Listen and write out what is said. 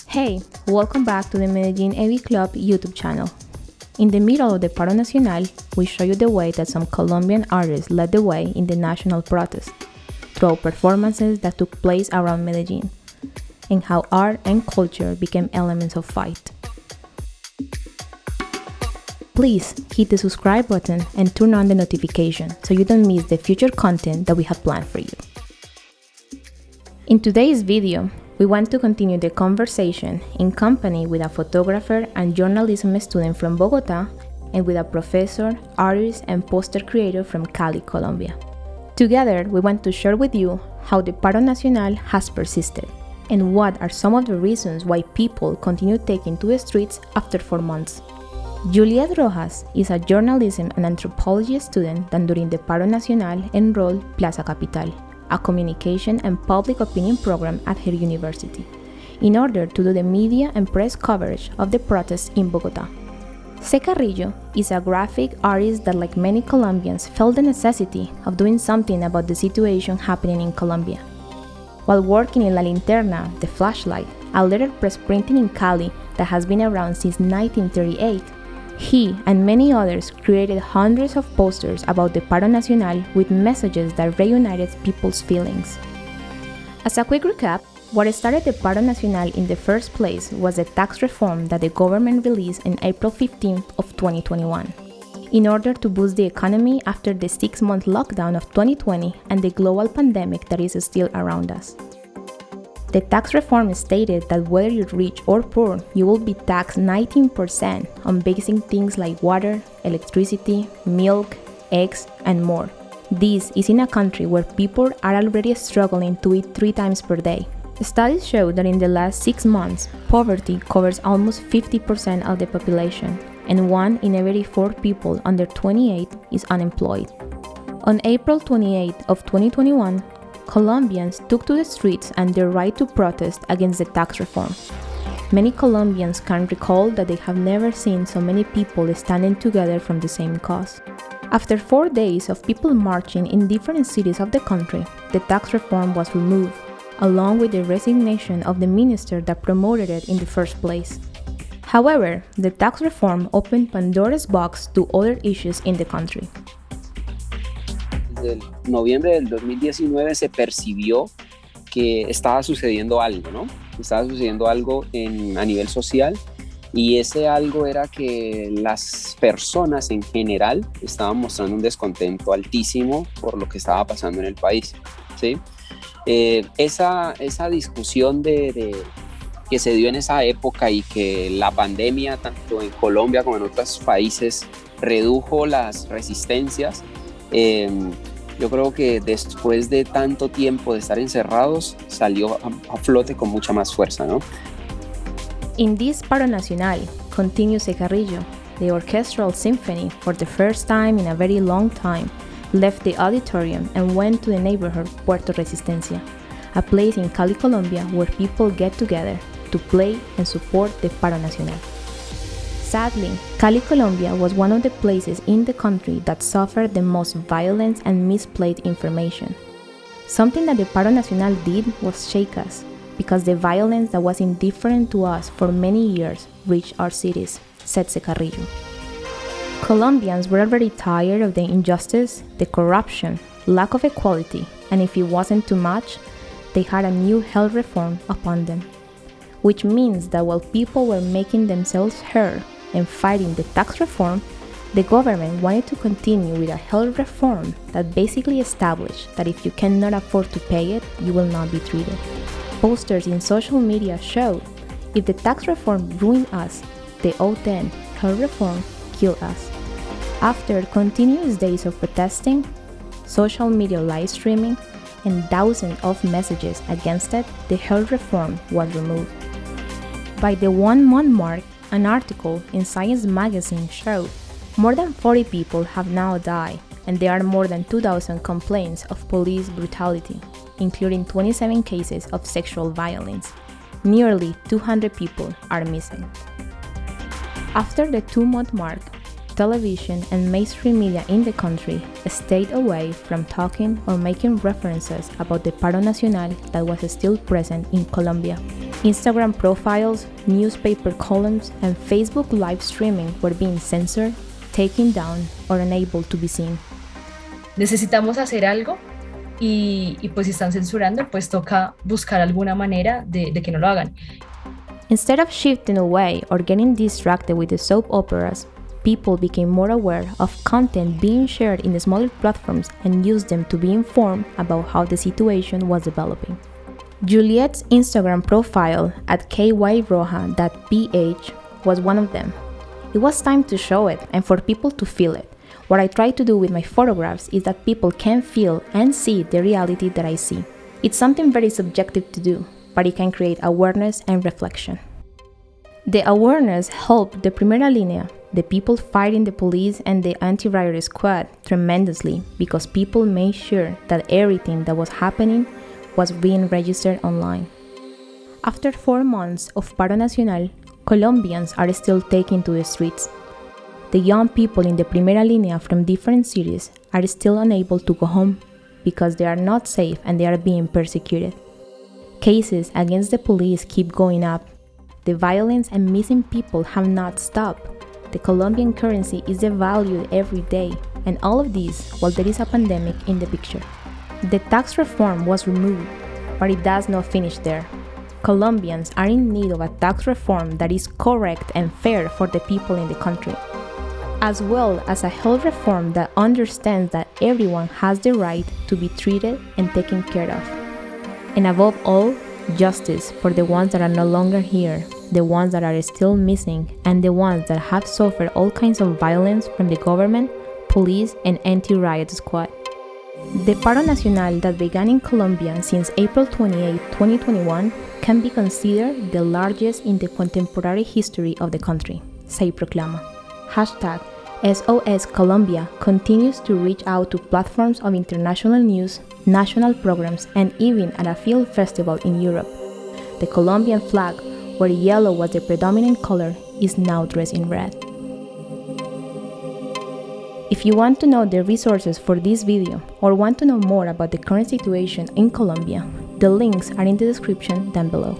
Hey, welcome back to the Medellín AV Club YouTube channel. In the middle of the Paro Nacional, we show you the way that some Colombian artists led the way in the national protest, through performances that took place around Medellín, and how art and culture became elements of fight. Please hit the subscribe button and turn on the notification so you don't miss the future content that we have planned for you. In today's video, we want to continue the conversation in company with a photographer and journalism student from Bogotá and with a professor, artist, and poster creator from Cali, Colombia. Together, we want to share with you how the Paro Nacional has persisted and what are some of the reasons why people continue taking to the streets after 4 months. Juliet Rojas is a journalism and anthropology student that during the Paro Nacional enrolled Plaza Capital, a communication and public opinion program at her university, in order to do the media and press coverage of the protests in Bogotá. C. Carrillo is a graphic artist that, like many Colombians, felt the necessity of doing something about the situation happening in Colombia. While working in La Linterna, the flashlight, a letterpress printing in Cali that has been around since 1938, he and many others created hundreds of posters about the Paro Nacional with messages that reunited people's feelings. As a quick recap, what started the Paro Nacional in the first place was the tax reform that the government released on April 15th of 2021, in order to boost the economy after the 6-month lockdown of 2020 and the global pandemic that is still around us. The tax reform stated that whether you're rich or poor, you will be taxed 19% on basic things like water, electricity, milk, eggs, and more. This is in a country where people are already struggling to eat 3 times per day. Studies show that in the last 6 months, poverty covers almost 50% of the population, and 1 in every 4 people under 28 is unemployed. On April 28th of 2021, Colombians took to the streets and their right to protest against the tax reform. Many Colombians can recall that they have never seen so many people standing together from the same cause. After 4 days of people marching in different cities of the country, the tax reform was removed, along with the resignation of the minister that promoted it in the first place. However, the tax reform opened Pandora's box to other issues in the country. Desde noviembre del 2019 se percibió que estaba sucediendo algo, ¿no? Estaba sucediendo algo a nivel social, y ese algo era que las personas en general estaban mostrando un descontento altísimo por lo que estaba pasando en el país, ¿sí? Esa discusión que se dio en esa época y que la pandemia, tanto en Colombia como en otros países, redujo las resistencias. Yo creo que después de tanto tiempo de estar encerrados, salió a flote con mucha más fuerza, ¿no? In this Paro Nacional, continues C. Carrillo, the orchestral symphony, for the first time in a very long time, left the auditorium and went to the neighborhood Puerto Resistencia, a place in Cali, Colombia, where people get together to play and support the Paro Nacional. Sadly, Cali, Colombia was one of the places in the country that suffered the most violence and misplaced information. Something that the Paro Nacional did was shake us, because the violence that was indifferent to us for many years reached our cities, said C. Carrillo. Colombians were already tired of the injustice, the corruption, lack of equality, and if it wasn't too much, they had a new health reform upon them. Which means that while people were making themselves heard and fighting the tax reform, the government wanted to continue with a health reform that basically established that if you cannot afford to pay it, you will not be treated. Posters in social media showed, if the tax reform ruined us, the O10 health reform killed us. After continuous days of protesting, social media live streaming, and thousands of messages against it, the health reform was removed. By the 1-month mark, an article in Science magazine showed more than 40 people have now died, and there are more than 2,000 complaints of police brutality, including 27 cases of sexual violence. Nearly 200 people are missing. After the 2-month mark, television and mainstream media in the country stayed away from talking or making references about the Paro Nacional that was still present in Colombia. Instagram profiles, newspaper columns, and Facebook live streaming were being censored, taken down, or unable to be seen. Necesitamos hacer algo y pues si están censurando, pues toca buscar alguna manera de que no lo hagan. Instead of shifting away or getting distracted with the soap operas, people became more aware of content being shared in the smaller platforms and used them to be informed about how the situation was developing. Juliet's Instagram profile at kyroja.ph was one of them. It was time to show it and for people to feel it. What I try to do with my photographs is that people can feel and see the reality that I see. It's something very subjective to do, but it can create awareness and reflection. The awareness helped the Primera Línea, the people fighting the police and the anti-riot squad, tremendously because people made sure that everything that was happening was being registered online. After 4 months of Paro Nacional, Colombians are still taking to the streets. The young people in the Primera Línea from different cities are still unable to go home because they are not safe and they are being persecuted. Cases against the police keep going up. The violence and missing people have not stopped. The Colombian currency is devalued every day, and all of this while there is a pandemic in the picture. The tax reform was removed, but it does not finish there. Colombians are in need of a tax reform that is correct and fair for the people in the country, as well as a health reform that understands that everyone has the right to be treated and taken care of. And above all, justice for the ones that are no longer here, the ones that are still missing, and the ones that have suffered all kinds of violence from the government, police, and anti-riot squad. The Paro Nacional that began in Colombia since April 28, 2021 can be considered the largest in the contemporary history of the country, se proclama. Hashtag SOS Colombia continues to reach out to platforms of international news, national programs, and even at a film festival in Europe. The Colombian flag, where yellow was the predominant color, is now dressed in red. If you want to know the resources for this video or want to know more about the current situation in Colombia, the links are in the description down below.